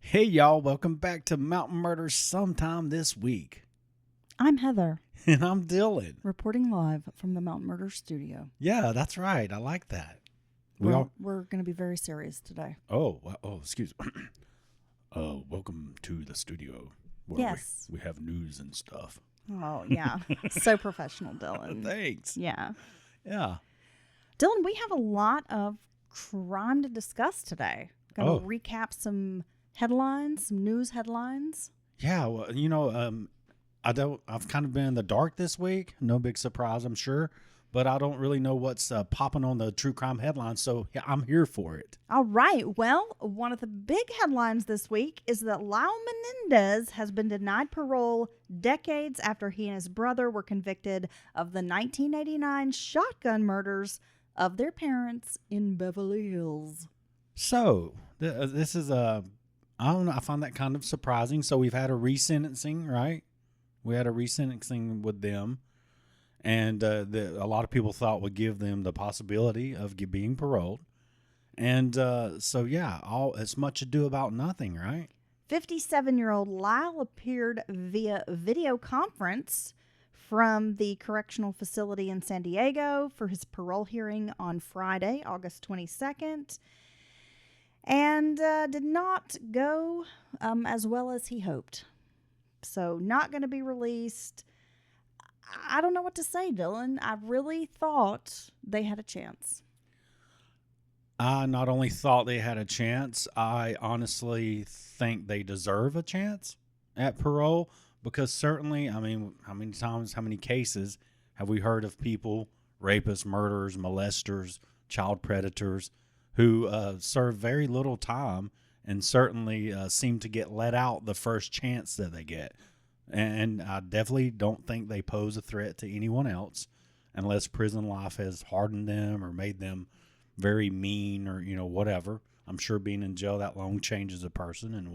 Hey y'all, welcome back to Mountain Murders sometime this week. I'm Heather, And I'm Dylan. reporting live from the Mountain Murder Studio. Yeah, that's right. I like that. We're going to be very serious today. Excuse me. Welcome to the studio where Yes. we have news and stuff. Oh, yeah. So professional, Dylan. Thanks. Yeah. Yeah. Dylan, we have a lot of crime to discuss today. Going Oh. to recap some headlines, some news headlines. Yeah, well, I've kind of been in the dark this week. No big surprise, I'm sure. But I don't really know what's popping on the true crime headlines, so yeah, I'm here for it. All right. Well, one of the big headlines this week is that Lyle Menendez has been denied parole decades after he and his brother were convicted of the 1989 shotgun murders of their parents in Beverly Hills. So, this is I don't know, I find that kind of surprising. So we've had a resentencing, right? We had a resentencing with them. And a lot of people thought would give them the possibility of being paroled. And it's much ado about nothing, right? 57-year-old Lyle appeared via video conference from the correctional facility in San Diego for his parole hearing on Friday, August 22nd, and did not go as well as he hoped. So not going to be released. I don't know what to say, Dylan. I really thought they had a chance. I not only thought they had a chance, I honestly think they deserve a chance at parole because certainly, I mean, how many cases have we heard of people, rapists, murderers, molesters, child predators, who serve very little time and certainly seem to get let out the first chance that they get. And I definitely don't think they pose a threat to anyone else unless prison life has hardened them or made them very mean or, whatever. I'm sure being in jail that long changes a person in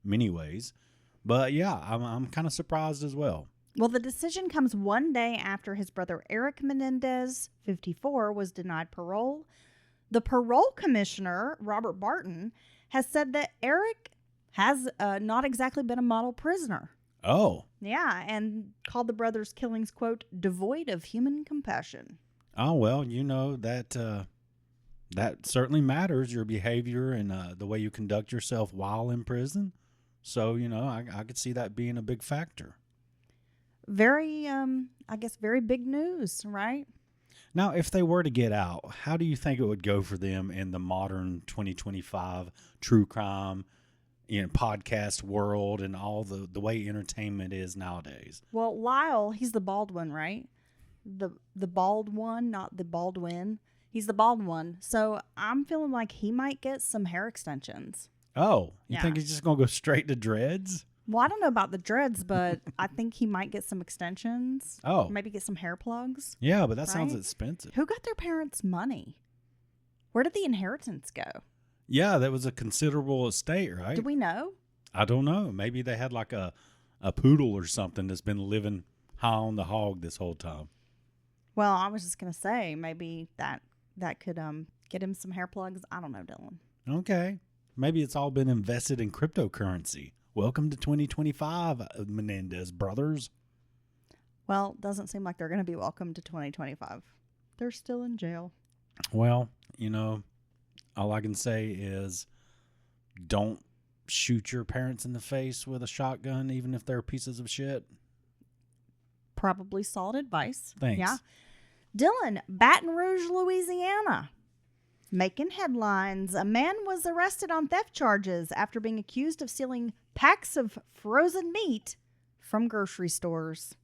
many ways. But yeah, I'm kind of surprised as well. Well, the decision comes one day after his brother Eric Menendez, 54, was denied parole. The parole commissioner, Robert Barton, has said that Eric has not exactly been a model prisoner. Oh. Yeah, and called the brothers' killings, quote, devoid of human compassion. Oh, well, that certainly matters, your behavior and the way you conduct yourself while in prison. So, I could see that being a big factor. Very, very big news, right? Now, if they were to get out, how do you think it would go for them in the modern 2025 true crime podcast world and all the way entertainment is nowadays? Well, Lyle, he's the bald one, right? The bald one, not the Baldwin. He's the bald one. So I'm feeling like he might get some hair extensions. Oh, you Yeah. think he's just going to go straight to dreads? Well, I don't know about the dreads, but I think he might get some extensions. Oh. Maybe get some hair plugs. Yeah, but that sounds Right? expensive. Who got their parents' money? Where did the inheritance go? Yeah, that was a considerable estate, right? Do we know? I don't know. Maybe they had like a poodle or something that's been living high on the hog this whole time. Well, I was just going to say maybe that could get him some hair plugs. I don't know, Dylan. Okay. Maybe it's all been invested in cryptocurrency. Welcome to 2025, Menendez brothers. Well, doesn't seem like they're going to be welcome to 2025. They're still in jail. Well, all I can say is don't shoot your parents in the face with a shotgun, even if they're pieces of shit. Probably solid advice. Thanks. Yeah. Dylan, Baton Rouge, Louisiana. Making headlines. A man was arrested on theft charges after being accused of stealing packs of frozen meat from grocery stores.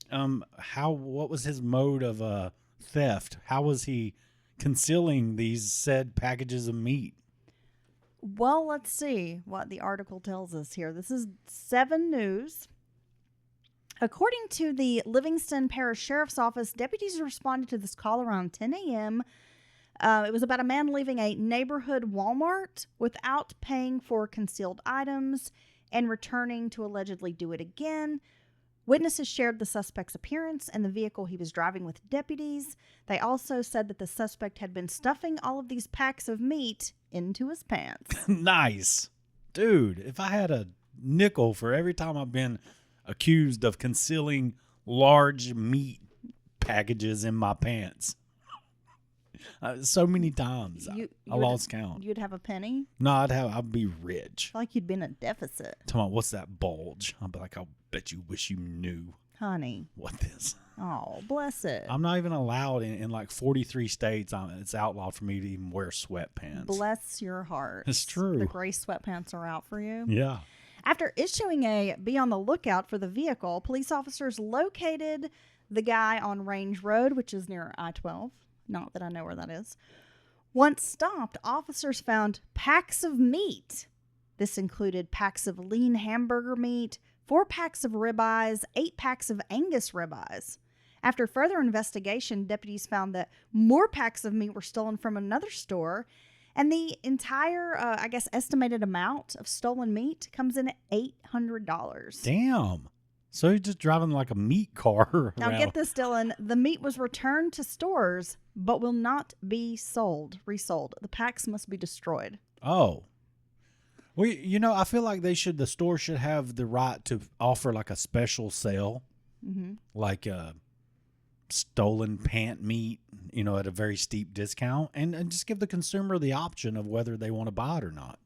What was his mode of theft? How was he concealing these said packages of meat? Well, let's see what the article tells us here. This is 7 News. According to the Livingston Parish Sheriff's Office, deputies responded to this call around 10 a.m. It was about a man leaving a neighborhood Walmart without paying for concealed items and returning to allegedly do it again. Witnesses shared the suspect's appearance and the vehicle he was driving with deputies. They also said that the suspect had been stuffing all of these packs of meat into his pants. Nice. Dude, if I had a nickel for every time I've been accused of concealing large meat packages in my pants. So many times. I lost count. You'd have a penny? No, I'd be rich. I feel like you'd been in a deficit. Come on, what's that bulge? I'd be like, I'll bet you wish you knew. Honey. What this? Oh, bless it. I'm not even allowed in like 43 states. It's outlawed for me to even wear sweatpants. Bless your heart. It's true. The gray sweatpants are out for you. Yeah. After issuing a be on the lookout for the vehicle, police officers located the guy on Range Road, which is near I-12. Not that I know where that is. Once stopped, officers found packs of meat. This included packs of lean hamburger meat, 4 packs of ribeyes, 8 packs of Angus ribeyes. After further investigation, deputies found that more packs of meat were stolen from another store, and the entire, estimated amount of stolen meat comes in at $800. Damn. So you're just driving like a meat car around. Now get this, Dylan. The meat was returned to stores, but will not be resold. The packs must be destroyed. Oh. Well, I feel like the store should have the right to offer like a special sale, like stolen pant meat, at a very steep discount, and just give the consumer the option of whether they want to buy it or not.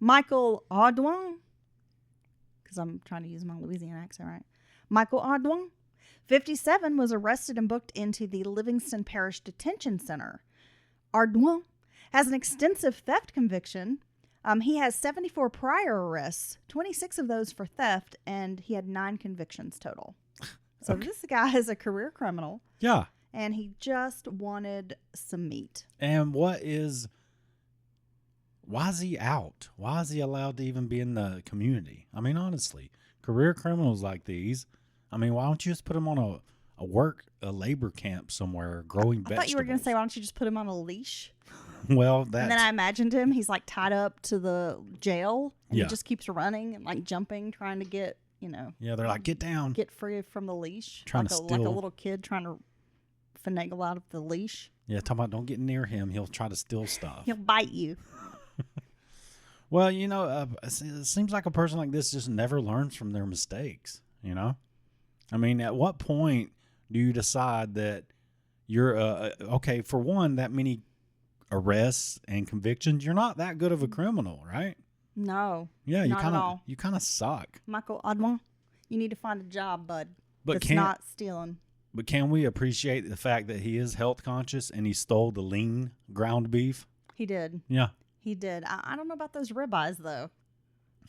Michael Audouin, because I'm trying to use my Louisiana accent, right? Michael Audouin, 57, was arrested and booked into the Livingston Parish Detention Center. Audouin has an extensive theft conviction. He has 74 prior arrests, 26 of those for theft, and he had 9 convictions total. So This guy is a career criminal. Yeah. And he just wanted some meat. And why is he out? Why is he allowed to even be in the community? I mean, honestly, career criminals like these, why don't you just put them on a labor camp somewhere growing vegetables? I thought you were going to say, why don't you just put him on a leash? Well, and then I imagined him. He's like tied up to the jail, and he just keeps running and like jumping, trying to get, Yeah, they're like, get down. Get free from the leash. Trying to steal. Like a little kid trying to finagle out of the leash. Yeah, talking about don't get near him. He'll try to steal stuff. He'll bite you. Well, it seems like a person like this just never learns from their mistakes, at what point do you decide that you're, okay, for one, that many arrests and convictions, you're not that good of a criminal, right? No. Yeah, you kind of suck. Michael Audouin, you need to find a job, bud. But that's not stealing. But can we appreciate the fact that he is health conscious and he stole the lean ground beef? He did. Yeah. He did. I don't know about those ribeyes, though.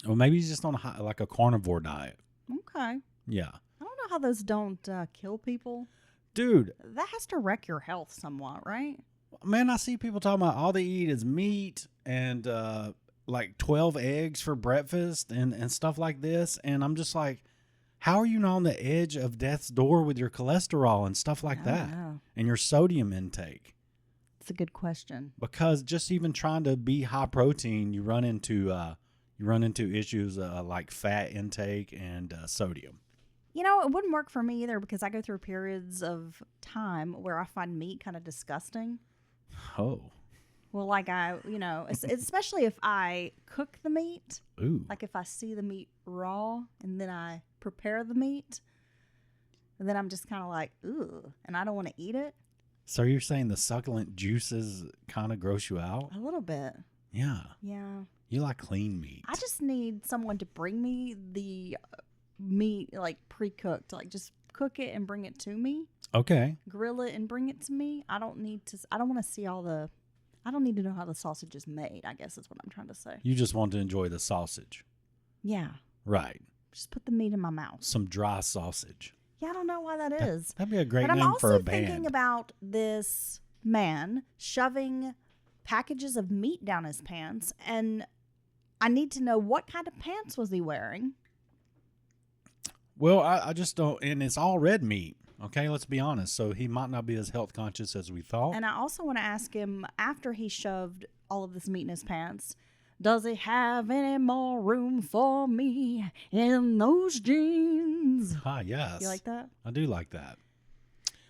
Well, maybe he's just on a carnivore diet. Okay. Yeah. I don't know how those don't kill people. Dude. That has to wreck your health somewhat, right? Man, I see people talking about all they eat is meat and like 12 eggs for breakfast and stuff like this. And I'm just like, how are you not on the edge of death's door with your cholesterol and stuff like that? And your sodium intake? It's a good question. Because just even trying to be high protein, you run into issues like fat intake and sodium. It wouldn't work for me either because I go through periods of time where I find meat kind of disgusting. Oh. Well, like especially if I cook the meat. Ooh. Like if I see the meat raw and then I prepare the meat, and then I'm just kind of like, ooh, and I don't want to eat it. So you're saying the succulent juices kind of gross you out? A little bit. Yeah. Yeah. You like clean meat. I just need someone to bring me the meat like pre-cooked, like just cook it and bring it to me. Okay. Grill it and bring it to me. I don't want to see I don't need to know how the sausage is made, I guess is what I'm trying to say. You just want to enjoy the sausage. Yeah. Right. Just put the meat in my mouth. Some dry sausage. Yeah, I don't know why that is. That'd be a great name for a band. But I'm also thinking about this man shoving packages of meat down his pants, and I need to know what kind of pants was he wearing. Well, I just don't, and it's all red meat. Okay, let's be honest. So he might not be as health conscious as we thought. And I also want to ask him, after he shoved all of this meat in his pants, does he have any more room for me in those jeans? Ah, yes. You like that? I do like that.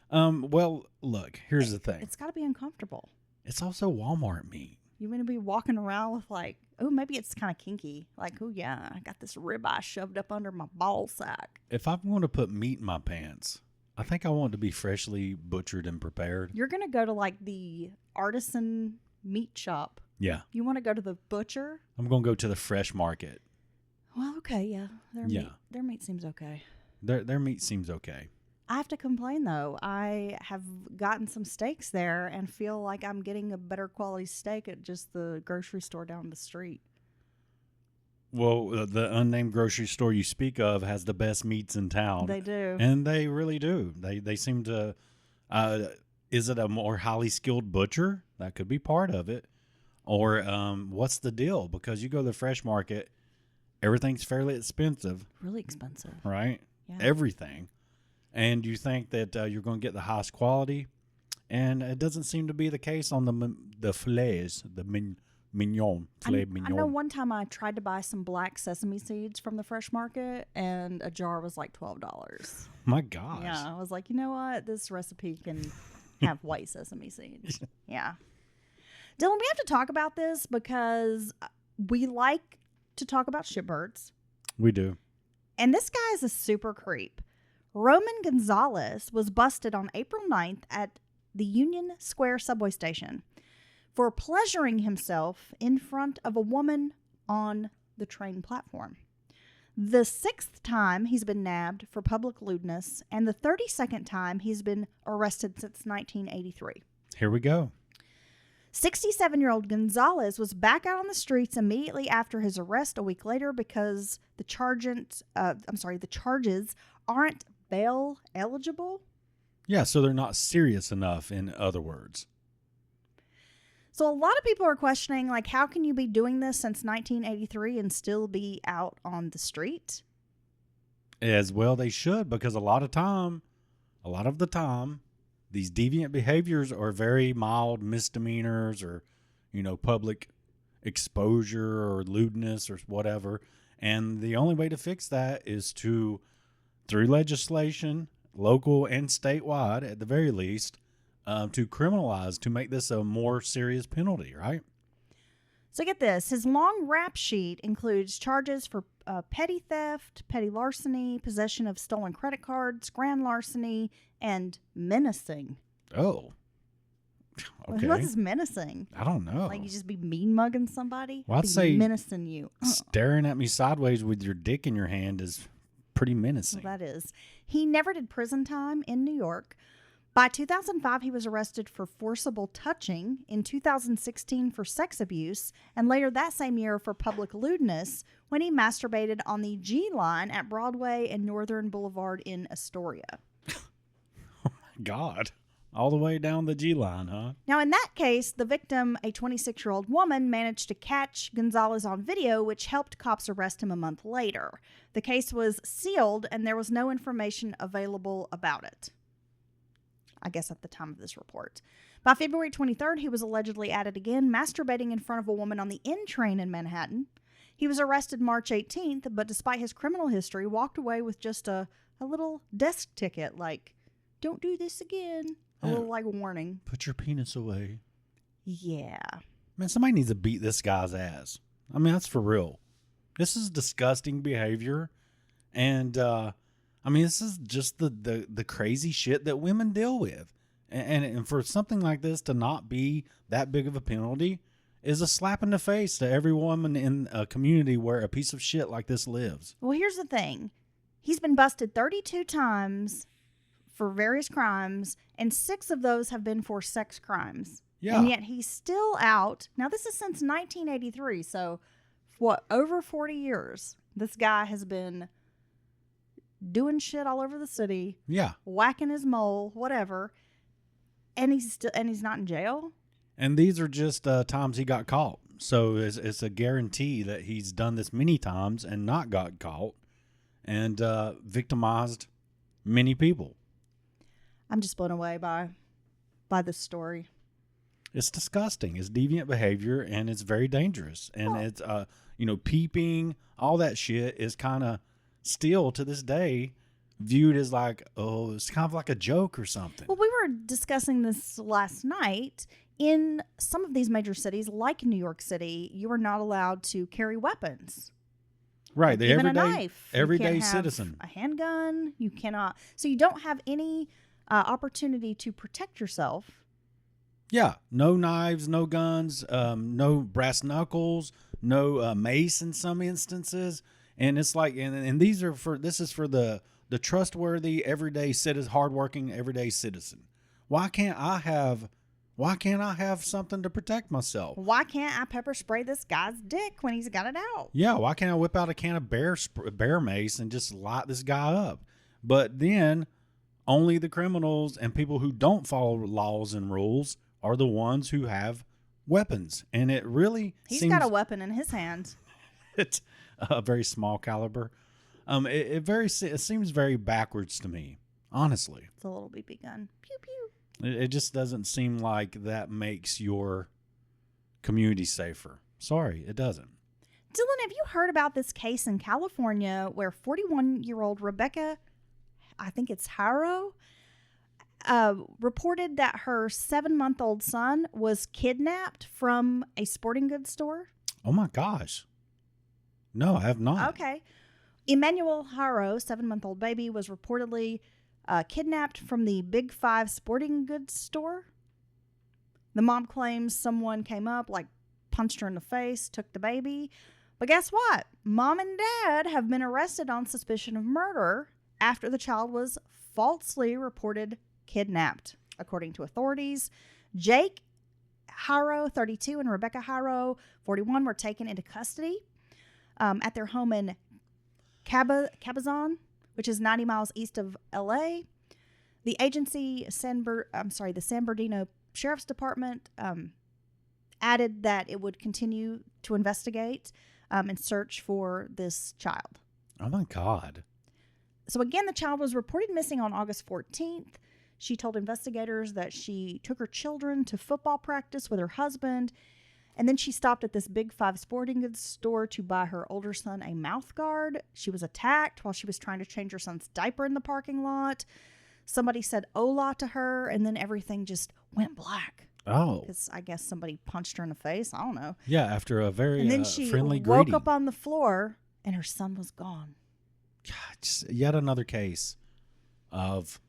Well, look, here's the thing. It's got to be uncomfortable. It's also Walmart meat. You want to be walking around with like, oh, maybe it's kind of kinky. Like, oh yeah, I got this ribeye shoved up under my ball sack. If I'm going to put meat in my pants, I think I want it to be freshly butchered and prepared. You're going to go to like the artisan meat shop. Yeah. You want to go to the butcher? I'm going to go to the fresh market. Well, okay, yeah. Their meat seems okay. Their meat seems okay. I have to complain, though. I have gotten some steaks there and feel like I'm getting a better quality steak at just the grocery store down the street. Well, the unnamed grocery store you speak of has the best meats in town. They do. And they really do. They seem to... is it a more highly skilled butcher? That could be part of it. Or what's the deal? Because you go to the fresh market, everything's fairly expensive. Really expensive. Right? Yeah. Everything. And you think that you're going to get the highest quality, and it doesn't seem to be the case on the fillets, the mignon, filet mignon. I know one time I tried to buy some black sesame seeds from the fresh market, and a jar was like $12. My gosh. Yeah, I was like, you know what? This recipe can have white sesame seeds. Yeah. Dylan, we have to talk about this because we like to talk about shitbirds. We do. And this guy is a super creep. Roman Gonzalez was busted on April 9th at the Union Square subway station for pleasuring himself in front of a woman on the train platform. The 6th time he's been nabbed for public lewdness, and the 32nd time he's been arrested since 1983. Here we go. 67-year-old Gonzalez was back out on the streets immediately after his arrest a week later because the charges aren't bail eligible. Yeah, so they're not serious enough, in other words. So a lot of people are questioning, like, how can you be doing this since 1983 and still be out on the street? As well they should, because a lot of the time, these deviant behaviors are very mild misdemeanors or, public exposure or lewdness or whatever. And the only way to fix that is through legislation, local and statewide at the very least, to criminalize, to make this a more serious penalty, right? So get this. His long rap sheet includes charges for petty theft, petty larceny, possession of stolen credit cards, grand larceny, and menacing. Oh. Okay. What is menacing? I don't know. Like you just be mean mugging somebody? Well, I'd say menacing you. Staring at me sideways with your dick in your hand is pretty menacing. Well, that is. He never did prison time in New York. By 2005, he was arrested for forcible touching, in 2016 for sex abuse, and later that same year for public lewdness when he masturbated on the G line at Broadway and Northern Boulevard in Astoria. Oh my God. All the way down the G line, huh? Now, in that case, the victim, a 26-year-old woman, managed to catch Gonzalez on video, which helped cops arrest him a month later. The case was sealed, and there was no information available about it, I guess, at the time of this report. By February 23rd, he was allegedly at it again, masturbating in front of a woman on the N train in Manhattan. He was arrested March 18th, but despite his criminal history, walked away with just a little desk ticket, like, don't do this again. A little, like, warning. Put your penis away. Yeah. Man, somebody needs to beat this guy's ass. I mean, that's for real. This is disgusting behavior. And, this is just the crazy shit that women deal with. And for something like this to not be that big of a penalty is a slap in the face to every woman in a community where a piece of shit like this lives. Well, here's the thing. He's been busted 32 times for various crimes, and 6 of those have been for sex crimes. Yeah. And yet he's still out. Now, this is since 1983, so over 40 years, this guy has been doing shit all over the city. Yeah. Whacking his mole, whatever. And he's not in jail. And these are just times he got caught. So it's a guarantee that he's done this many times and not got caught and victimized many people. I'm just blown away by this story. It's disgusting. It's deviant behavior, and it's very dangerous. And it's, peeping, all that shit is kind of still to this day viewed as like, oh, it's kind of like a joke or something. Well, we were were discussing this last night. In some of these major cities, like New York City, you are not allowed to carry weapons. Right. Like The even everyday, a knife. You everyday can't have citizen. a handgun. You cannot. So you don't have any opportunity to protect yourself. Yeah. No knives, no guns, no brass knuckles, no mace in some instances. And it's like, and these are this is for the trustworthy, everyday citizen, hardworking, everyday citizen. Why can't I have something to protect myself? Why can't I pepper spray this guy's dick when he's got it out? Yeah, why can't I whip out a can of bear mace and just light this guy up? But then only the criminals and people who don't follow laws and rules are the ones who have weapons. And it really He's seems got a weapon in his hand. it's a very small caliber. It seems very backwards to me, honestly. It's a little BB gun. Pew pew. It just doesn't seem like that makes your community safer. Sorry, it doesn't. Dylan, have you heard about this case in California where 41-year-old Rebecca, I think it's Haro, reported that her 7-month-old son was kidnapped from a sporting goods store? Oh my gosh. No, I have not. Okay. Emmanuel Haro, 7-month-old baby, was reportedly kidnapped from the Big Five sporting goods store. The mom claims someone came up, like punched her in the face, took the baby. But guess what? Mom and dad have been arrested on suspicion of murder after the child was falsely reported kidnapped, according to authorities. Jake Haro, 32, and Rebecca Haro, 41, were taken into custody at their home in Cabazon, which is 90 miles east of LA. The agency, the San Bernardino Sheriff's Department, added that it would continue to investigate and search for this child. Oh my God. So again, the child was reported missing on August 14th. She told investigators that she took her children to football practice with her husband, and then she stopped at this Big Five sporting goods store to buy her older son a mouth guard. She was attacked while she was trying to change her son's diaper in the parking lot. Somebody said hola to her, and then everything just went black. Oh. Because I guess somebody punched her in the face. I don't know. Yeah, after a very And then she friendly woke greeting. up on the floor, and her son was gone. God, just yet another case of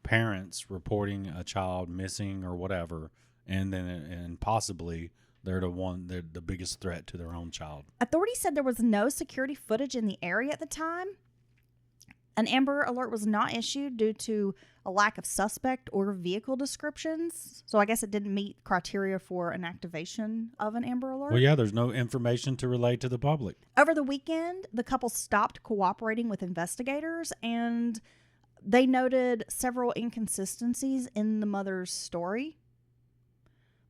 parents reporting a child missing or whatever, and possibly they're the biggest threat to their own child. Authorities said there was no security footage in the area at the time. An Amber Alert was not issued due to a lack of suspect or vehicle descriptions. So I guess it didn't meet criteria for an activation of an Amber Alert. Well, yeah, there's no information to relay to the public. Over the weekend, the couple stopped cooperating with investigators, and they noted several inconsistencies in the mother's story.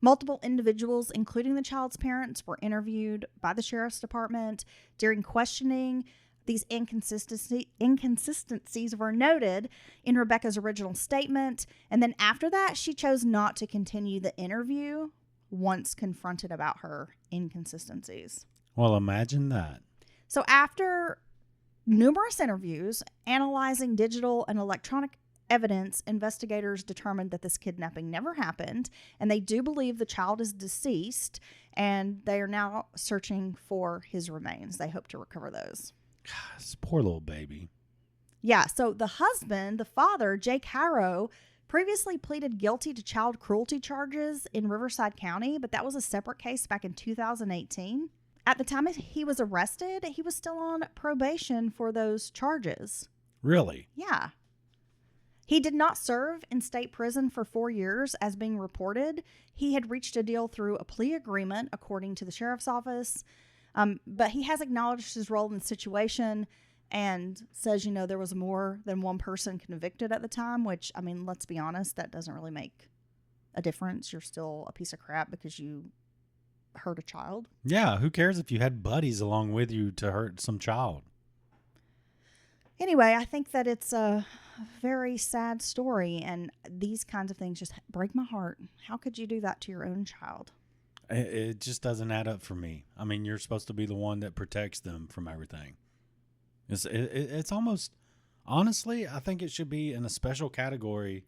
Multiple individuals, including the child's parents, were interviewed by the sheriff's department. During questioning, these inconsistencies were noted in Rebecca's original statement. And then after that, she chose not to continue the interview once confronted about her inconsistencies. Well, imagine that. So after numerous interviews, analyzing digital and electronic evidence, investigators determined that this kidnapping never happened, and they do believe the child is deceased, and they are now searching for his remains. They hope to recover those. God, this poor little baby. Yeah, so the husband, the father, Jake Haro, previously pleaded guilty to child cruelty charges in Riverside County, but that was a separate case back in 2018. At the time he was arrested, he was still on probation for those charges. Really? Yeah. He did not serve in state prison for 4 years, as being reported. He had reached a deal through a plea agreement, according to the sheriff's office. But he has acknowledged his role in the situation and says, there was more than one person convicted at the time, which, let's be honest, that doesn't really make a difference. You're still a piece of crap because you hurt a child. Yeah, who cares if you had buddies along with you to hurt some child? Anyway, I think that it's a very sad story, and these kinds of things just break my heart. How could you do that to your own child? It just doesn't add up for me. You're supposed to be the one that protects them from everything. It's almost, honestly, I think it should be in a special category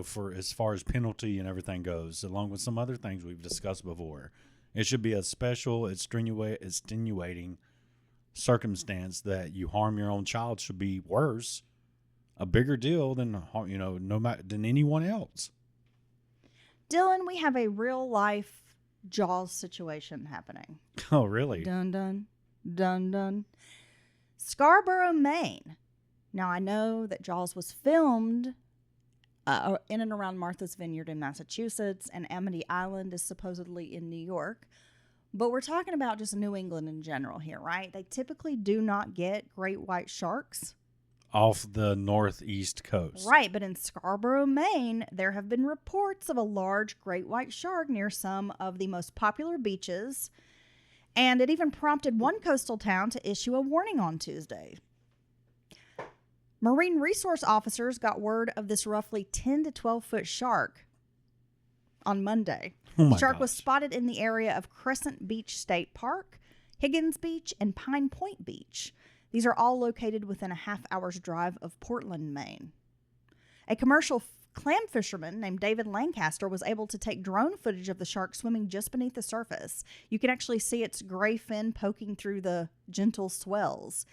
for as far as penalty and everything goes, along with some other things we've discussed before. It should be a special, extenuating circumstance that you harm your own child should be worse, a bigger deal than, than anyone else. Dylan, we have a real life Jaws situation happening. Oh, really? Dun, dun, dun, dun. Scarborough, Maine. Now, I know that Jaws was filmed in and around Martha's Vineyard in Massachusetts, and Amity Island is supposedly in New York. But we're talking about just New England in general here, right? They typically do not get great white sharks off the northeast coast. Right, but in Scarborough, Maine, there have been reports of a large great white shark near some of the most popular beaches, and it even prompted one coastal town to issue a warning on Tuesday. Marine resource officers got word of this roughly 10 to 12 foot shark on Monday. Oh the shark gosh. was spotted in the area of Crescent Beach State Park, Higgins Beach, and Pine Point Beach. These are all located within a half-hour's drive of Portland, Maine. A commercial clam fisherman named David Lancaster was able to take drone footage of the shark swimming just beneath the surface. You can actually see its gray fin poking through the gentle swells.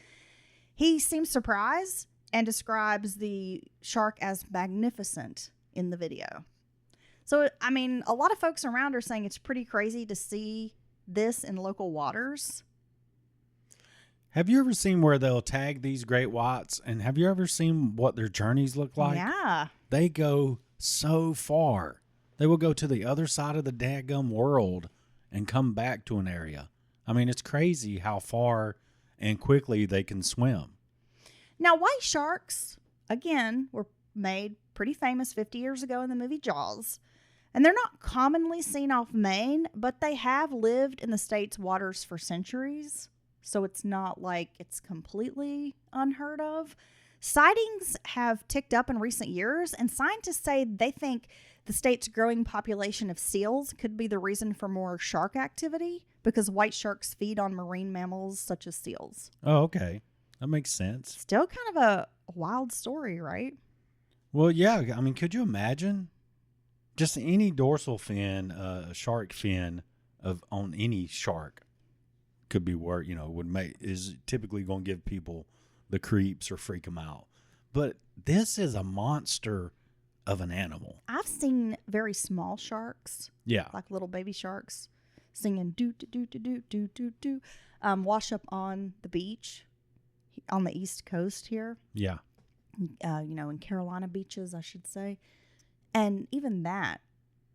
He seems surprised and describes the shark as magnificent in the video. So, I mean, a lot of folks around are saying it's pretty crazy to see this in local waters. Have you ever seen where they'll tag these great whites, and have you ever seen what their journeys look like? Yeah. They go so far. They will go to the other side of the daggum world and come back to an area. I mean, it's crazy how far and quickly they can swim. Now, white sharks, again, were made pretty famous 50 years ago in the movie Jaws. And they're not commonly seen off Maine, but they have lived in the state's waters for centuries. So it's not like it's completely unheard of. Sightings have ticked up in recent years, and scientists say they think the state's growing population of seals could be the reason for more shark activity because white sharks feed on marine mammals such as seals. Oh, okay. That makes sense. Still kind of a wild story, right? Well, yeah. I mean, could you imagine just any dorsal fin, shark fin on any shark could be where, is typically going to give people the creeps or freak them out. But this is a monster of an animal. I've seen very small sharks, Yeah. like little baby sharks, singing do do do do do do do do, wash up on the beach on the East Coast here. Yeah. In Carolina beaches, I should say. And even that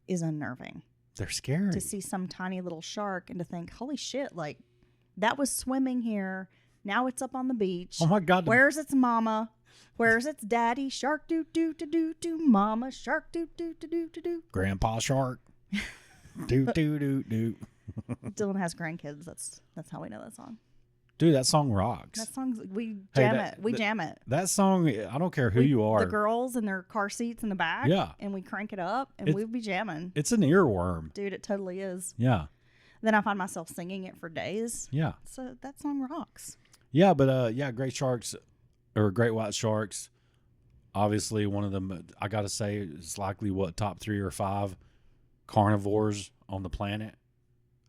is unnerving. They're scary. To see some tiny little shark and to think, holy shit, like that was swimming here. Now it's up on the beach. Oh my God. Where's its mama? Where's its daddy? Shark do do do do do. Mama shark do do do do do do. Grandpa shark. do do do do. Dylan has grandkids. That's how we know that song. Dude, that song rocks. That song's we jam it. We jam it. That song, I don't care who you are. The girls in their car seats in the back. Yeah. And we crank it up and we'd be jamming. It's an earworm. Dude, it totally is. Yeah. Then I find myself singing it for days. Yeah. So that song rocks. Yeah, but great sharks or great white sharks. Obviously, one of them, I got to say, is likely top 3 or 5 carnivores on the planet.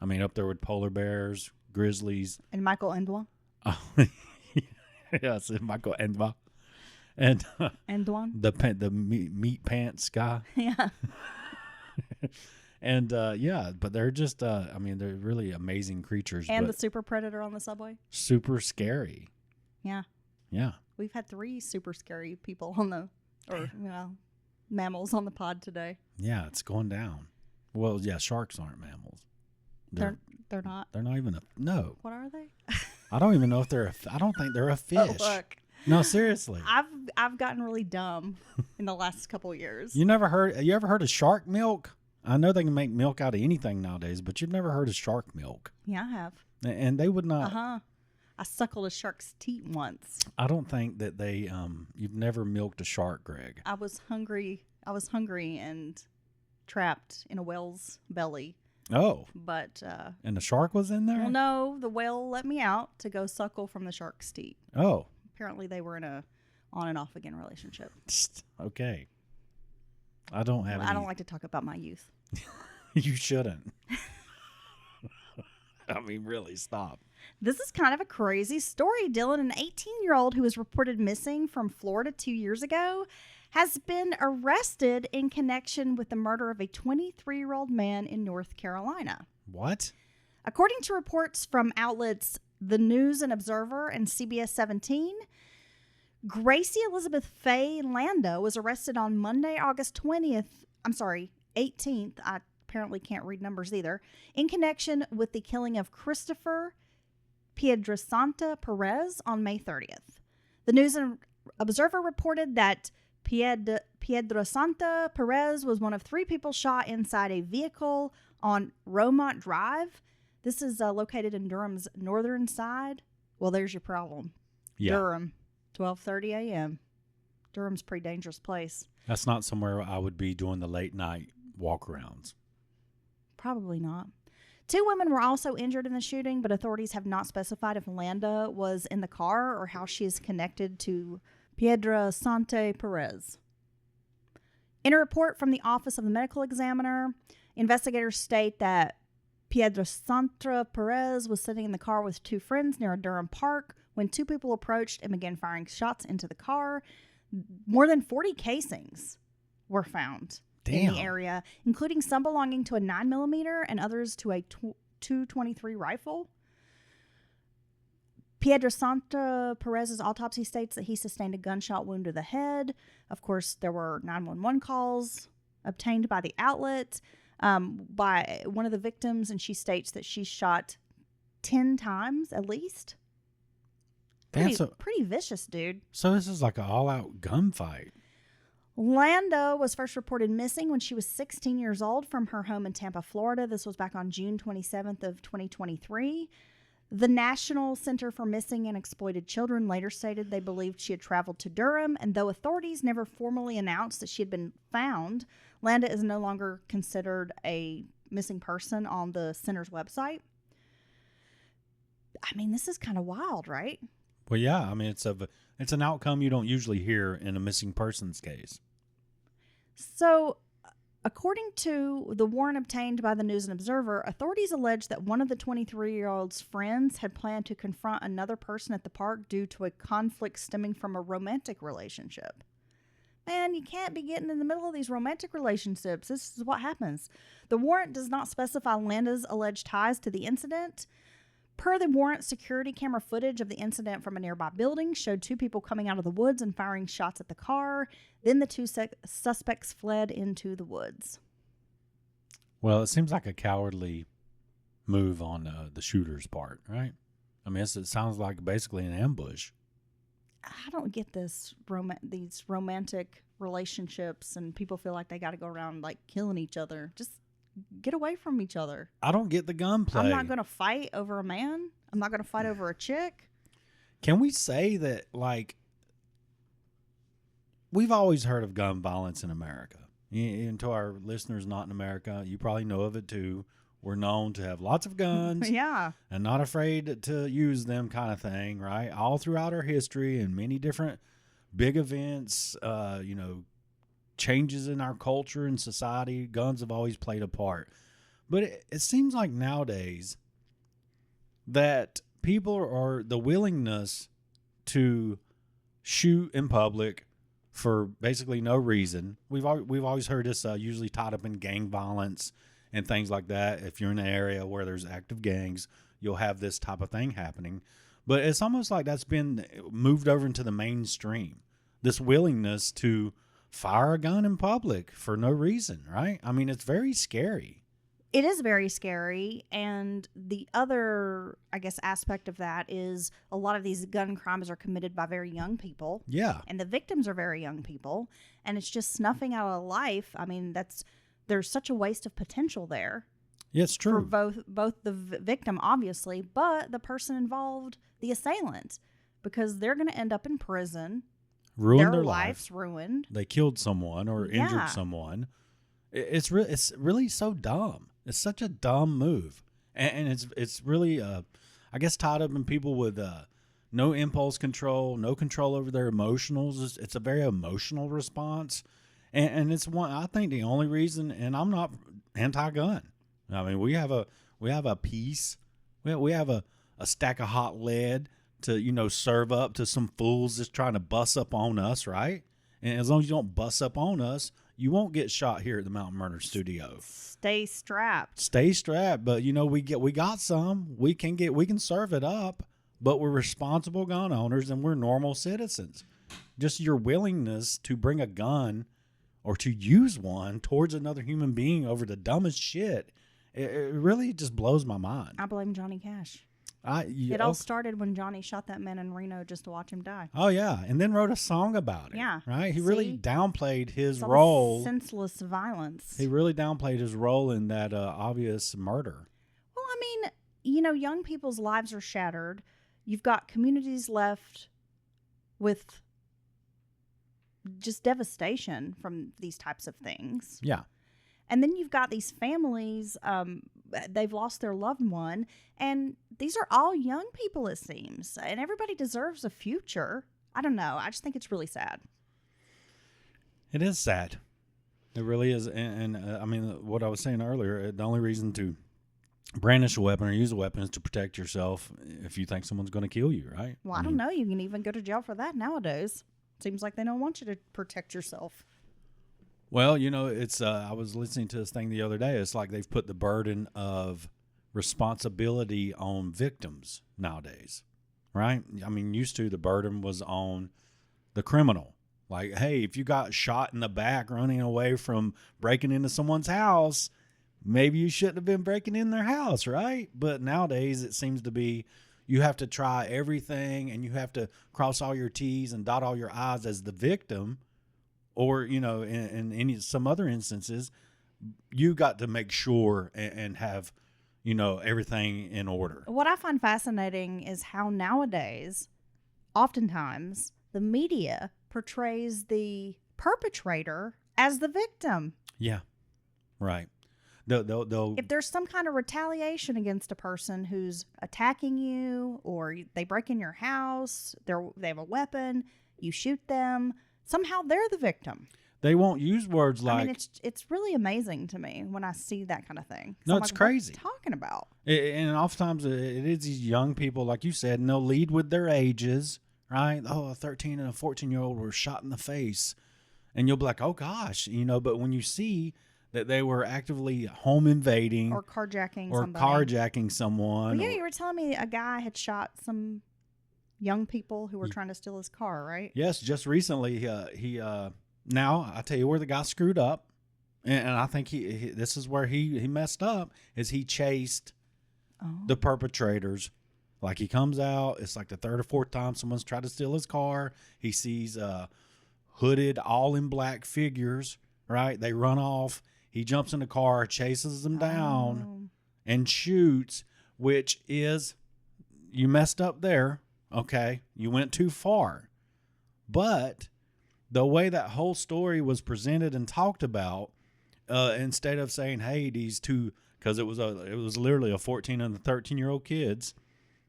I mean, up there with polar bears, grizzlies. And Michael Endwa. Oh, yes, Michael Endwa. And Endwan. the meat pants guy. Yeah. And but they're just, they're really amazing creatures. And but the super predator on the subway. super scary. Yeah. Yeah. We've had 3 super scary people on mammals on the pod today. Yeah, it's going down. Well, yeah, sharks aren't mammals. They're not. They're not even no. What are they? I don't even know if I don't think they're a fish. Oh, look. No, seriously. I've gotten really dumb in the last couple of years. You ever heard of shark milk? I know they can make milk out of anything nowadays, but you've never heard of shark milk. Yeah, I have. And they would not. I suckled a shark's teat once. I don't think that they you've never milked a shark, Greg. I was hungry and trapped in a whale's belly. Oh. But and the shark was in there? well, no, the whale let me out to go suckle from the shark's teat. Oh. Apparently they were in a on and off again relationship. Okay. I don't have I don't like to talk about my youth. You shouldn't. I mean, really, stop. This is kind of a crazy story, Dylan. An 18-year-old who was reported missing from Florida 2 years ago has been arrested in connection with the murder of a 23-year-old man in North Carolina. What? According to reports from outlets The News and Observer and CBS 17, Gracie Elizabeth Faye Lando was arrested on Monday, August 18th. I apparently can't read numbers either, in connection with the killing of Christopher Piedrasanta Perez on May 30th. The News and Observer reported that Piedrasanta Perez was one of 3 people shot inside a vehicle on Romont Drive. This is located in Durham's northern side. Well, there's your problem. Yeah. Durham, 12:30 a.m. Durham's a pretty dangerous place. That's not somewhere I would be doing the late night walk-arounds. Probably not. 2 women were also injured in the shooting, but authorities have not specified if Landa was in the car or how she is connected to Piedrasanta Perez. In a report from the Office of the Medical Examiner, investigators state that Piedrasanta Perez was sitting in the car with 2 friends near a Durham park when 2 people approached and began firing shots into the car. More than 40 casings were found in the area, including some belonging to a 9mm and others to a .223 rifle. Piedrasanta Perez's autopsy states that he sustained a gunshot wound to the head. Of course, there were 911 calls obtained by the outlet by one of the victims, and she states that she shot 10 times at least. Pretty vicious, dude. So this is like an all-out gunfight. Lando was first reported missing when she was 16 years old from her home in Tampa, Florida. This was back on June 27th of 2023. The National Center for Missing and Exploited Children later stated they believed she had traveled to Durham, and though authorities never formally announced that she had been found, Landa is no longer considered a missing person on the center's website. I mean, this is kind of wild, right? Well, yeah. I mean, it's an outcome you don't usually hear in a missing persons case. So, according to the warrant obtained by the News and Observer, authorities allege that one of the 23-year-old's friends had planned to confront another person at the park due to a conflict stemming from a romantic relationship. Man, you can't be getting in the middle of these romantic relationships. This is what happens. The warrant does not specify Landa's alleged ties to the incident. Per the warrant, security camera footage of the incident from a nearby building showed 2 people coming out of the woods and firing shots at the car. Then the 2 suspects fled into the woods. Well, it seems like a cowardly move on the shooter's part, right? I mean, it sounds like basically an ambush. I don't get these romantic relationships, and people feel like they got to go around like killing each other. Just get away from each other. I don't get the gunplay. I'm not going to fight over a man. I'm not going to fight over a chick. Can we say that, like, we've always heard of gun violence in America? And to our listeners not in America, you probably know of it too. We're known to have lots of guns. Yeah. And not afraid to use them, kind of thing, right? All throughout our history and many different big events, changes in our culture and society, guns have always played a part. But it seems like nowadays that people are the willingness to shoot in public for basically no reason. We've always heard this usually tied up in gang violence and things like that. If you're in an area where there's active gangs, you'll have this type of thing happening. But it's almost like that's been moved over into the mainstream, this willingness to fire a gun in public for no reason, right? I mean, it's very scary. It is very scary. And the other, I guess, aspect of that is a lot of these gun crimes are committed by very young people. Yeah. And the victims are very young people. And it's just snuffing out a life. I mean, there's such a waste of potential there. Yeah, it's true. For both the victim, obviously, but the person involved, the assailant, because they're going to end up in prison. Ruin their life's life. Ruined. They killed someone or injured someone. It's really so dumb. It's such a dumb move, and it's really I guess tied up in people with no impulse control, no control over their emotionals. It's a very emotional response. And it's one, I think the only reason, and I'm not anti-gun. I mean, we have a piece, we have a stack of hot lead to, serve up to some fools just trying to bust up on us, right? And as long as you don't bust up on us, you won't get shot here at the Mountain Murder Studio. Stay strapped. Stay strapped, but we got some. We can serve it up, but we're responsible gun owners and we're normal citizens. Just your willingness to bring a gun or to use one towards another human being over the dumbest shit, it really just blows my mind. I blame Johnny Cash. It all started when Johnny shot that man in Reno just to watch him die. Oh, yeah. And then wrote a song about it. Yeah. Right? He really downplayed his It's all role. senseless violence. He really downplayed his role in that obvious murder. Well, I mean, young people's lives are shattered. You've got communities left with just devastation from these types of things. Yeah. And then you've got these families, they've lost their loved one. And these are all young people, it seems. And everybody deserves a future. I don't know. I just think it's really sad. It is sad. It really is. And I mean, what I was saying earlier, the only reason to brandish a weapon or use a weapon is to protect yourself if you think someone's going to kill you, right? Well, I don't know. You can even go to jail for that nowadays. Seems like they don't want you to protect yourself. Well, it's I was listening to this thing the other day. It's like they've put the burden of responsibility on victims nowadays, right? I mean, used to the burden was on the criminal. Like, hey, if you got shot in the back running away from breaking into someone's house, maybe you shouldn't have been breaking in their house, right? But nowadays it seems to be you have to try everything and you have to cross all your T's and dot all your I's as the victim. Or, in some other instances, you got to make sure and have, everything in order. What I find fascinating is how nowadays, oftentimes, the media portrays the perpetrator as the victim. Yeah, right. They'll if there's some kind of retaliation against a person who's attacking you or they break in your house, they have a weapon, you shoot them, somehow they're the victim. They won't use words like... I mean, it's really amazing to me when I see that kind of thing. No, I'm it's like, crazy. What are you talking about? And oftentimes it is these young people, like you said, and they'll lead with their ages, right? Oh, a 13 and a 14-year-old were shot in the face. And you'll be like, oh, gosh, but when you see that they were actively home invading... Or carjacking someone. Well, yeah, you were telling me a guy had shot some young people who were trying to steal his car, right? Yes, just recently he now I tell you where the guy screwed up, and I think he this is where he messed up is he chased the perpetrators. Like he comes out, it's like the third or fourth time someone's tried to steal his car. He sees hooded, all in black figures, right? They run off. He jumps in the car, chases them down, and shoots, which is you messed up there. Okay, you went too far. But the way that whole story was presented and talked about, instead of saying, hey, these two, because it was literally a 14 and a 13-year-old kids,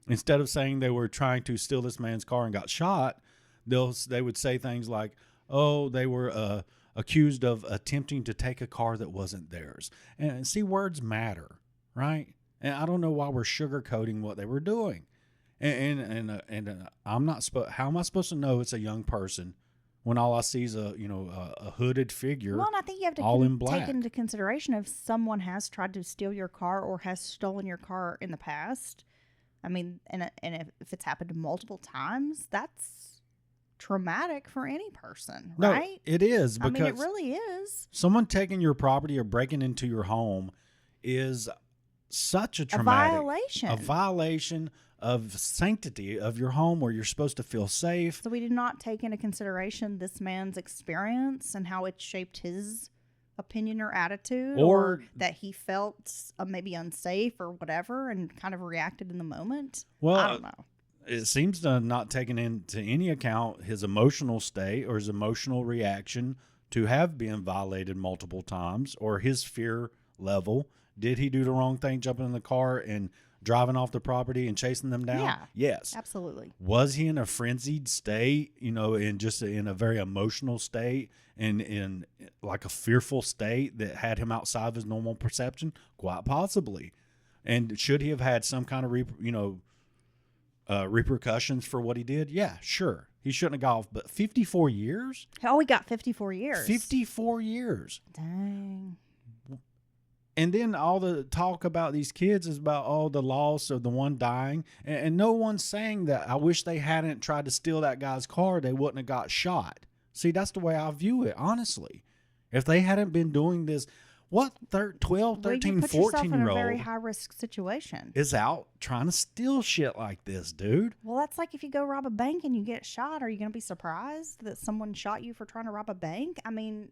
instead of saying they were trying to steal this man's car and got shot, they would say things like, oh, they were accused of attempting to take a car that wasn't theirs. And see, words matter, right? And I don't know why we're sugarcoating what they were doing. And I'm not how am I supposed to know it's a young person when all I see is a hooded figure? Well, and I think you have to take into consideration if someone has tried to steal your car or has stolen your car in the past. I mean, and if it's happened multiple times, that's traumatic for any person, right? No, it is. I mean, it really is. Someone taking your property or breaking into your home is such a traumatic a violation of sanctity of your home where you're supposed to feel safe. So we did not take into consideration this man's experience and how it shaped his opinion or attitude, or that he felt maybe unsafe or whatever and kind of reacted in the moment. Well, I don't know. It seems to have not taken into any account his emotional state or his emotional reaction to have been violated multiple times, or his fear level. Did he do the wrong thing, jumping in the car and driving off the property and chasing them down? Yeah. Yes. Absolutely. Was he in a frenzied state, in a very emotional state and in like a fearful state that had him outside of his normal perception? Quite possibly. And should he have had some kind of, repercussions for what he did? Yeah, sure. He shouldn't have got off, but 54 years? Oh, we got 54 years. 54 years. Dang. And then all the talk about these kids is about, the loss of the one dying. And no one's saying that I wish they hadn't tried to steal that guy's car. They wouldn't have got shot. See, that's the way I view it, honestly. If they hadn't been doing this, what 12, 13, 14-year-old yourself in a very high-risk situation. is out trying to steal shit like this, dude? Well, that's like if you go rob a bank and you get shot. Are you going to be surprised that someone shot you for trying to rob a bank? I mean,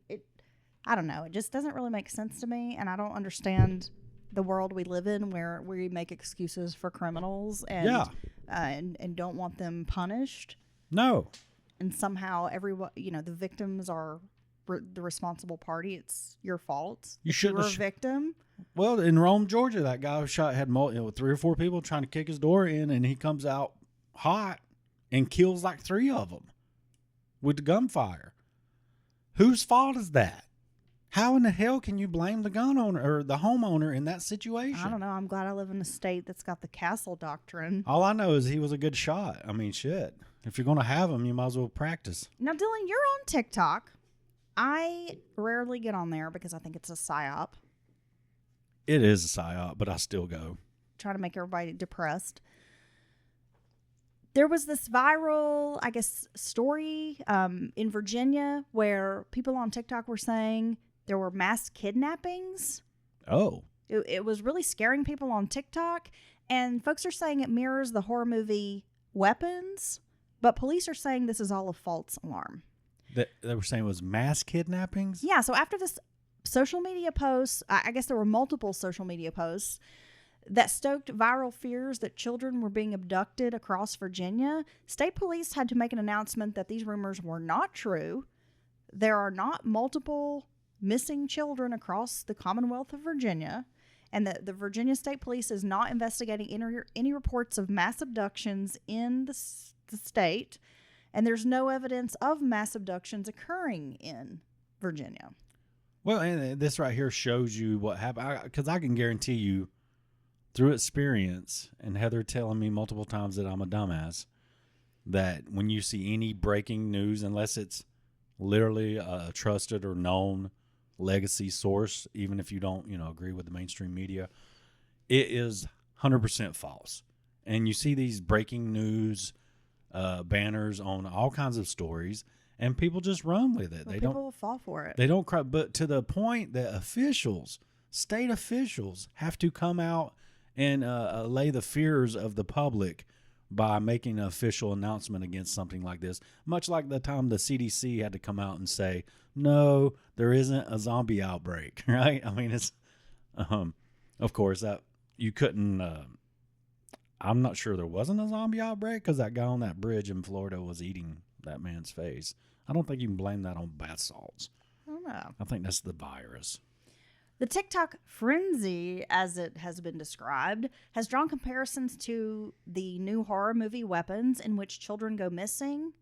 I don't know. It just doesn't really make sense to me, and I don't understand the world we live in where we make excuses for criminals and and don't want them punished. No. And somehow everyone, the victims are the responsible party. It's your fault. You shouldn't were a have victim. Well, in Rome, Georgia, that guy was shot had 3 or 4 people trying to kick his door in, and he comes out hot and kills like 3 of them with the gunfire. Whose fault is that? How in the hell can you blame the gun owner or the homeowner in that situation? I don't know. I'm glad I live in a state that's got the castle doctrine. All I know is he was a good shot. I mean, shit. If you're going to have him, you might as well practice. Now, Dylan, you're on TikTok. I rarely get on there because I think it's a psyop. It is a psyop, but I still go. Trying to make everybody depressed. There was this viral, I guess, story in Virginia where people on TikTok were saying there were mass kidnappings. Oh. It was really scaring people on TikTok. And folks are saying it mirrors the horror movie Weapons. But police are saying this is all a false alarm. They were saying it was mass kidnappings? Yeah, so after this social media post, I guess there were multiple social media posts that stoked viral fears that children were being abducted across Virginia. State police had to make an announcement that these rumors were not true. There are not multiple missing children across the Commonwealth of Virginia, and that the Virginia State Police is not investigating any reports of mass abductions in the state. And there's no evidence of mass abductions occurring in Virginia. Well, and this right here shows you what happened. Because I can guarantee you, through experience, and Heather telling me multiple times that I'm a dumbass, that when you see any breaking news, unless it's literally a trusted or known legacy source, even if you don't, agree with the mainstream media, it is 100% false. And you see these breaking news banners on all kinds of stories, and people just run with it. Well, people will fall for it. They don't cry, but to the point that state officials, have to come out and allay the fears of the public by making an official announcement against something like this. Much like the time the CDC had to come out and say, no, there isn't a zombie outbreak, right? I mean, it's, of course, that you couldn't. I'm not sure there wasn't a zombie outbreak because that guy on that bridge in Florida was eating that man's face. I don't think you can blame that on bath salts. I don't know. I think that's the virus. The TikTok frenzy, as it has been described, has drawn comparisons to the new horror movie Weapons, in which children go missing.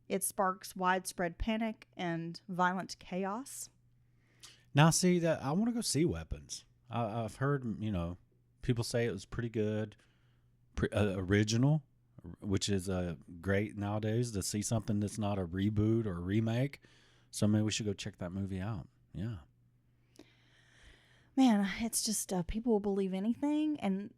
It sparks widespread panic and violent chaos. Now, see, that I want to go see Weapons. I've heard, people say it was pretty good. Original, which is great nowadays to see something that's not a reboot or a remake. So maybe we should go check that movie out. Yeah. Man, it's just people will believe anything. And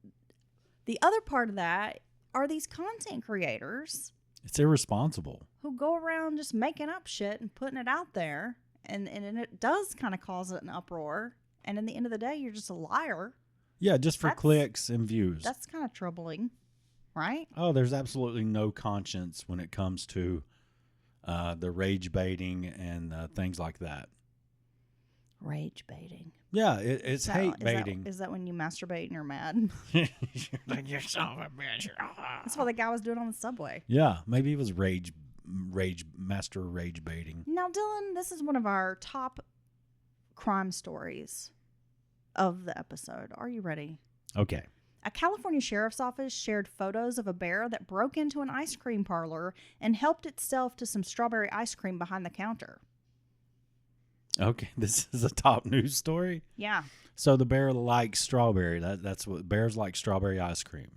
the other part of that are these content creators. It's irresponsible. Who go around just making up shit and putting it out there. And it does kind of cause an uproar. And in the end of the day, you're just a liar. Yeah, just for clicks and views. That's kind of troubling, right? Oh, there's absolutely no conscience when it comes to the rage baiting and things like that. Rage baiting. Yeah, it's hate baiting. Is that when you masturbate and you're mad? You're like, you're son of a bitch. That's what the guy was doing on the subway. Yeah, maybe it was rage baiting. Now, Dylan, this is one of our top crime stories of the episode. Are you ready? Okay. A California sheriff's office shared photos of a bear that broke into an ice cream parlor and helped itself to some strawberry ice cream behind the counter. Okay, this is a top news story. Yeah. So the bear likes strawberry. That's what bears like, strawberry ice cream.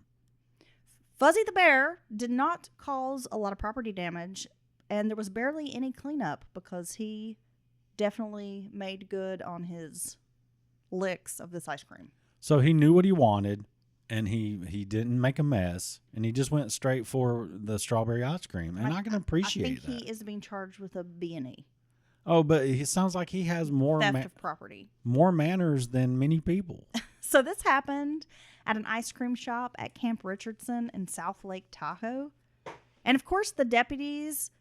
Fuzzy the bear did not cause a lot of property damage, and there was barely any cleanup because he definitely made good on his licks of this ice cream. So he knew what he wanted, and he didn't make a mess, and he just went straight for the strawberry ice cream, and I can appreciate that. I think he is being charged with a B&E. Oh, but it sounds like he has more Theft of property. more manners than many people. So this happened at an ice cream shop at Camp Richardson in South Lake Tahoe. And of course, the deputies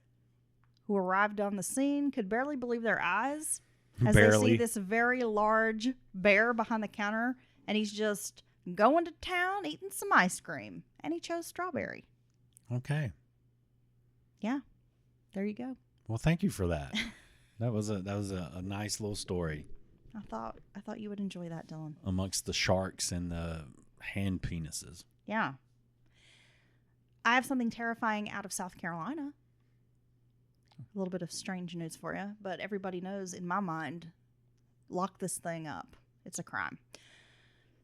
who arrived on the scene could barely believe their eyes as they see this very large bear behind the counter, and he's just going to town eating some ice cream, and he chose strawberry. Okay. Yeah. There you go. Well, thank you for that. That was a nice little story. I thought you would enjoy that, Dylan. Amongst the sharks and the hand penises. Yeah. I have something terrifying out of South Carolina. A little bit of strange news for you, but everybody knows in my mind, lock this thing up. It's a crime.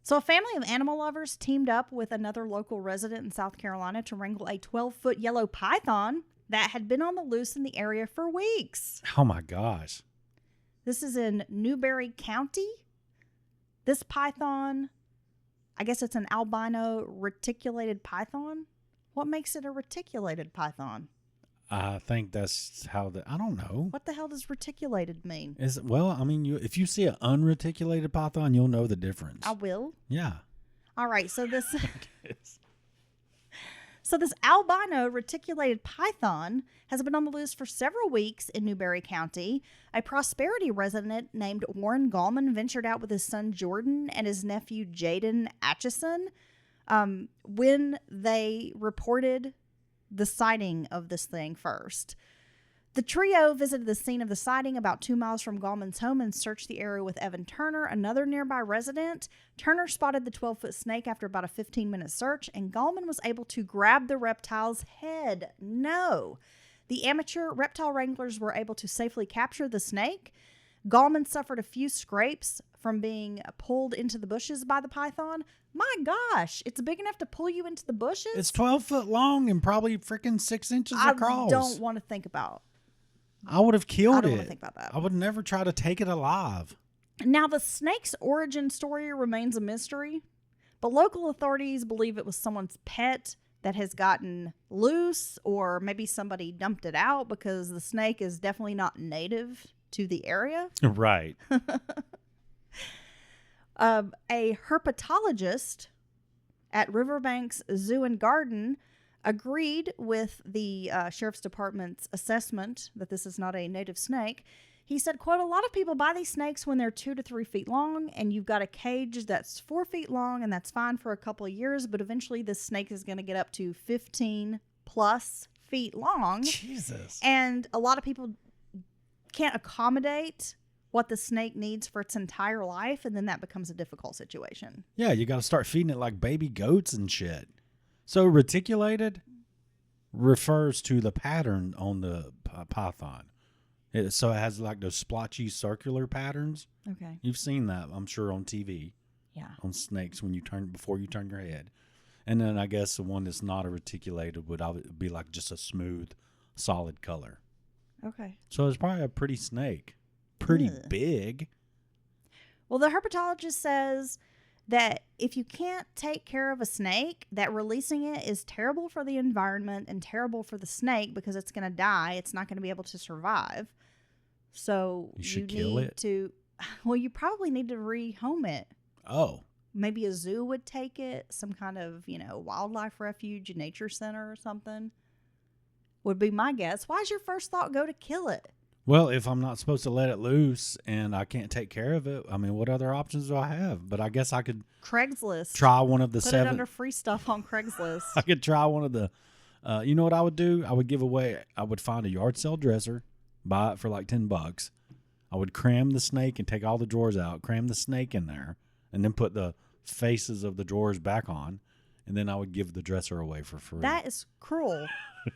So a family of animal lovers teamed up with another local resident in South Carolina to wrangle a 12-foot yellow python that had been on the loose in the area for weeks. Oh my gosh. This is in Newberry County. This python, I guess it's an albino reticulated python. What makes it a reticulated python? I think that's how I don't know. What the hell does reticulated mean? Well, I mean, if you see an unreticulated python, you'll know the difference. I will. Yeah. All right, so this So this albino reticulated python has been on the loose for several weeks in Newberry County. A Prosperity resident named Warren Gallman ventured out with his son Jordan and his nephew Jaden Atchison when they reported the sighting of this thing first. The trio visited the scene of the sighting about 2 miles from Gallman's home and searched the area with Evan Turner, another nearby resident. Turner spotted the 12-foot snake after about a 15-minute search, and Gallman was able to grab the reptile's head. No. The amateur reptile wranglers were able to safely capture the snake. Gallman suffered a few scrapes from being pulled into the bushes by the python. My gosh, it's big enough to pull you into the bushes? It's 12 foot long and probably freaking 6 inches across. I don't want to think about. I would have killed it. I don't want to think about that. I would never try to take it alive. Now, the snake's origin story remains a mystery, but local authorities believe it was someone's pet that has gotten loose, or maybe somebody dumped it out because the snake is definitely not native to the area. Right. A herpetologist at Riverbanks Zoo and Garden agreed with the sheriff's department's assessment that this is not a native snake. He said, quote, "A lot of people buy these snakes when they're 2 to 3 feet long, and you've got a cage that's 4 feet long, and that's fine for a couple of years, but eventually this snake is going to get up to 15 plus feet long." Jesus. And a lot of people can't accommodate what the snake needs for its entire life, and then that becomes a difficult situation. Yeah, you got to start feeding it like baby goats and shit. So reticulated refers to the pattern on the python. So it has like those splotchy circular patterns. Okay. You've seen that, I'm sure, on TV. Yeah. On snakes before you turn your head. And then I guess the one that's not a reticulated would be like just a smooth, solid color. Okay. So it's probably a pretty snake. Pretty Ugh. big. Well, the herpetologist says that if you can't take care of a snake, that releasing it is terrible for the environment and terrible for the snake because it's going to die. It's not going to be able to survive. So you should kill it. Well, you probably need to rehome it. Oh. Maybe a zoo would take it, some kind of, wildlife refuge, nature center or something would be my guess. Why's your first thought go to kill it? Well, if I'm not supposed to let it loose and I can't take care of it, I mean, what other options do I have? But I guess I could Craigslist. try one of the Put 7. it under free stuff on Craigslist. I could try one of the, you know what I would do? I would find a yard sale dresser, buy it for like $10. I would cram the snake and take all the drawers out, cram the snake in there, and then put the faces of the drawers back on, and then I would give the dresser away for free. That is cruel.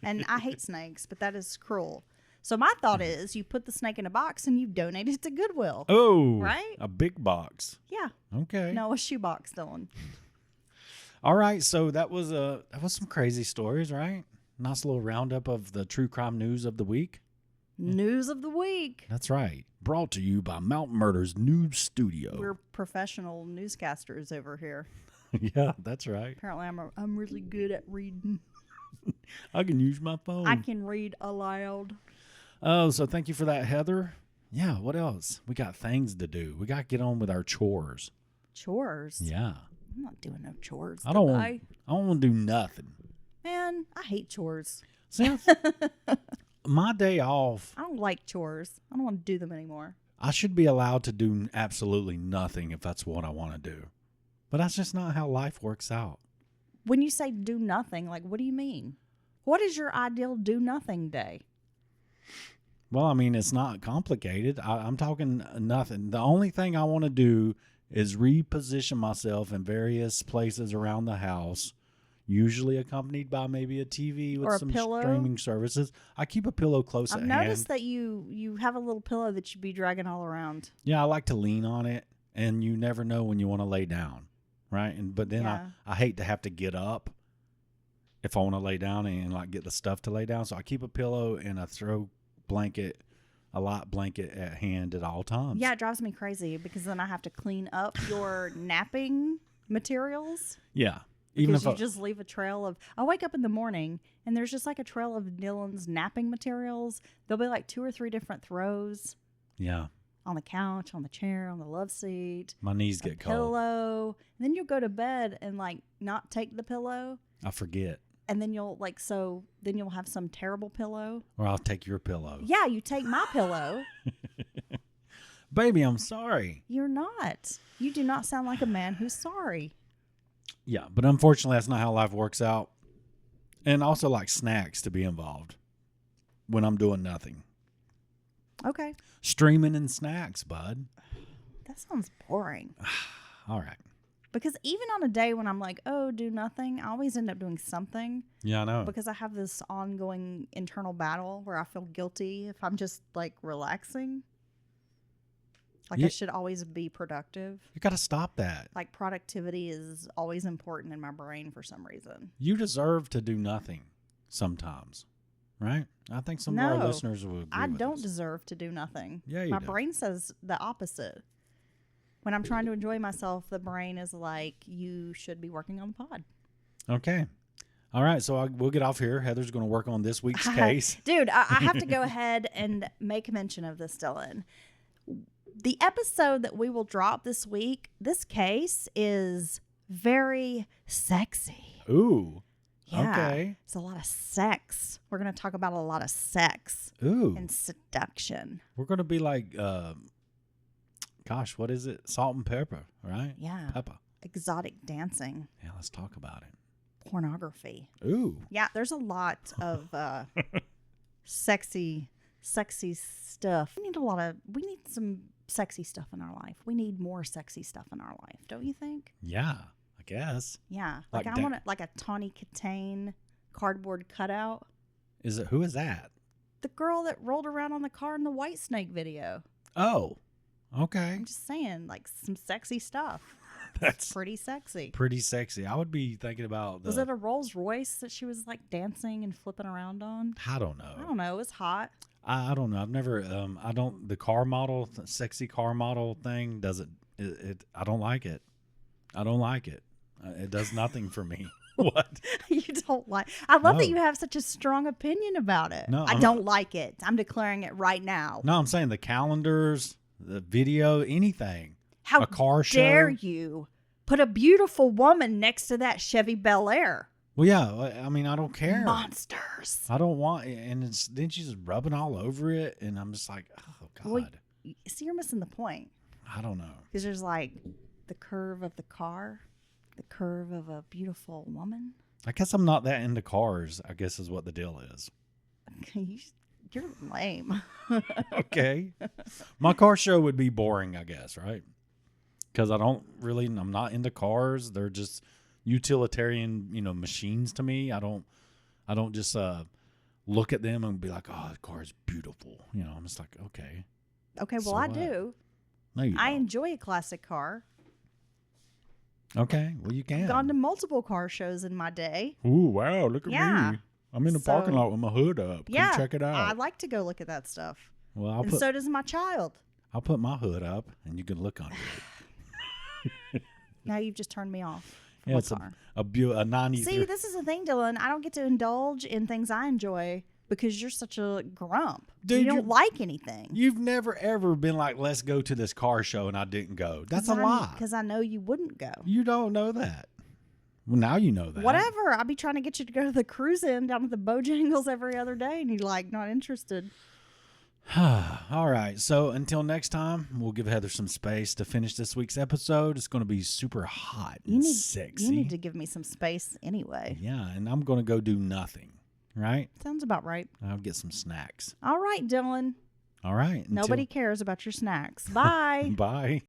And I hate snakes, but that is cruel. So my thought is you put the snake in a box and you donate it to Goodwill. Oh, right? A big box. Yeah. Okay. No, a shoebox, Dylan. All right. So that was some crazy stories, right? Nice little roundup of the true crime news of the week. News of the week. That's right. Brought to you by Mountain Murders News Studio. We're professional newscasters over here. Yeah, that's right. Apparently, I'm really good at reading. I can use my phone. I can read aloud. Oh, so thank you for that, Heather. Yeah, what else? We got things to do. We got to get on with our chores. Chores? Yeah. I'm not doing no chores. I don't want to do nothing. Man, I hate chores. See, my day off, I don't like chores. I don't want to do them anymore. I should be allowed to do absolutely nothing if that's what I want to do. But that's just not how life works out. When you say do nothing, like, what do you mean? What is your ideal do nothing day? Well, I mean, it's not complicated. I'm talking nothing. The only thing I want to do is reposition myself in various places around the house, usually accompanied by maybe a TV with Or a some pillow. streaming services. I keep a pillow close I've at noticed hand. that you have a little pillow that you be dragging all around. Yeah, I like to lean on it, and you never know when you want to lay down, right? But then Yeah. I hate to have to get up if I want to lay down and like get the stuff to lay down. So I keep a pillow and a light blanket at hand at all times. Yeah, it drives me crazy because then I have to clean up your napping materials. Yeah. Even Because if you just leave a trail of... I wake up in the morning and there's just like a trail of Dylan's napping materials. There'll be like 2 or 3 different throws yeah, on the couch, on the chair, on the love seat, my knees a get cold. pillow. And then you'll go to bed and like not take the pillow. I forget. And then you'll then you'll have some terrible pillow. Or I'll take your pillow. Yeah, you take my pillow. Baby, I'm sorry. You're not. You do not sound like a man who's sorry. Yeah, but unfortunately, that's not how life works out. And also like snacks to be involved when I'm doing nothing. Okay. Streaming and snacks, bud. That sounds boring. All right. Because even on a day when I'm like, oh, do nothing, I always end up doing something. Yeah, I know. Because I have this ongoing internal battle where I feel guilty if I'm just like relaxing. Like I should always be productive. You got to stop that. Like productivity is always important in my brain for some reason. You deserve to do nothing sometimes, right? I think some of our listeners will agree I with don't us. deserve to do nothing. Yeah, you my do. brain says the opposite. When I'm trying to enjoy myself, the brain is like, you should be working on the pod. Okay. All right. So we'll get off here. Heather's going to work on this week's case. Dude, I have to go ahead and make mention of this, Dylan. The episode that we will drop this week, this case is very sexy. Ooh. Yeah. Okay. It's a lot of sex. We're going to talk about a lot of sex Ooh. and seduction. We're going to be like, gosh, what is it? Salt and pepper, right? Yeah. Pepper. Exotic dancing. Yeah, let's talk about it. Pornography. Ooh. Yeah, there's a lot of sexy stuff. We need some sexy stuff in our life. We need more sexy stuff in our life, don't you think? Yeah, I guess. Yeah. Like I want like a Tawny Katane cardboard cutout. Who is that? The girl that rolled around on the car in the White Snake video. Oh, okay. I'm just saying, like some sexy stuff. That's pretty sexy. pretty sexy. I would be thinking about Was it a Rolls Royce that she was like dancing and flipping around on? I don't know. I don't know. It was hot. I don't know. I've never. The car model, sexy car model thing doesn't. I don't like it. I don't like it. It does nothing for me. What? You don't like. I love that No. you have such a strong opinion about it. No, I don't like it. I'm declaring it right now. No, I'm saying the calendars, the video, anything. How a car dare show. you put a beautiful woman next to that Chevy Bel Air? Well, yeah. I mean, I don't care. Monsters. I don't want. And then she's rubbing all over it, and I'm just like, oh God. Well, see, you're missing the point. I don't know. Because there's like the curve of the car, the curve of a beautiful woman. I guess I'm not that into cars. I guess is what the deal is. You're lame. Okay. My car show would be boring, I guess, right? because I'm not into cars. They're just utilitarian, machines to me. I don't just look at them and be like, oh, the car is beautiful. I'm just like, okay. Okay, well, So I what? do. No, you I don't. enjoy a classic car. Okay, well, you can. I've gone to multiple car shows in my day. Ooh, wow, look at Yeah. me. I'm in the parking So- lot with my hood up. Yeah, Come check it out. I like to go look at that stuff. Well, And so does my child. I'll put my hood up, and you can look under it. Now you've just turned me off. Yeah, What it's car? a 93. See, this is the thing, Dylan. I don't get to indulge in things I enjoy because you're such a grump. Dude, you don't you're- like anything. You've never ever been like, let's go to this car show, and I didn't go. That's a lie. Because I know you wouldn't go. You don't know that. Well, now you know that. Whatever. I'll be trying to get you to go to the cruise in down at the Bojangles every other day, and you're like, not interested. All right. So until next time, we'll give Heather some space to finish this week's episode. It's going to be super hot and sexy. You need to give me some space anyway. Yeah, and I'm going to go do nothing. Right? Sounds about right. I'll get some snacks. All right, Dylan. All right. Nobody cares about your snacks. Bye. Bye.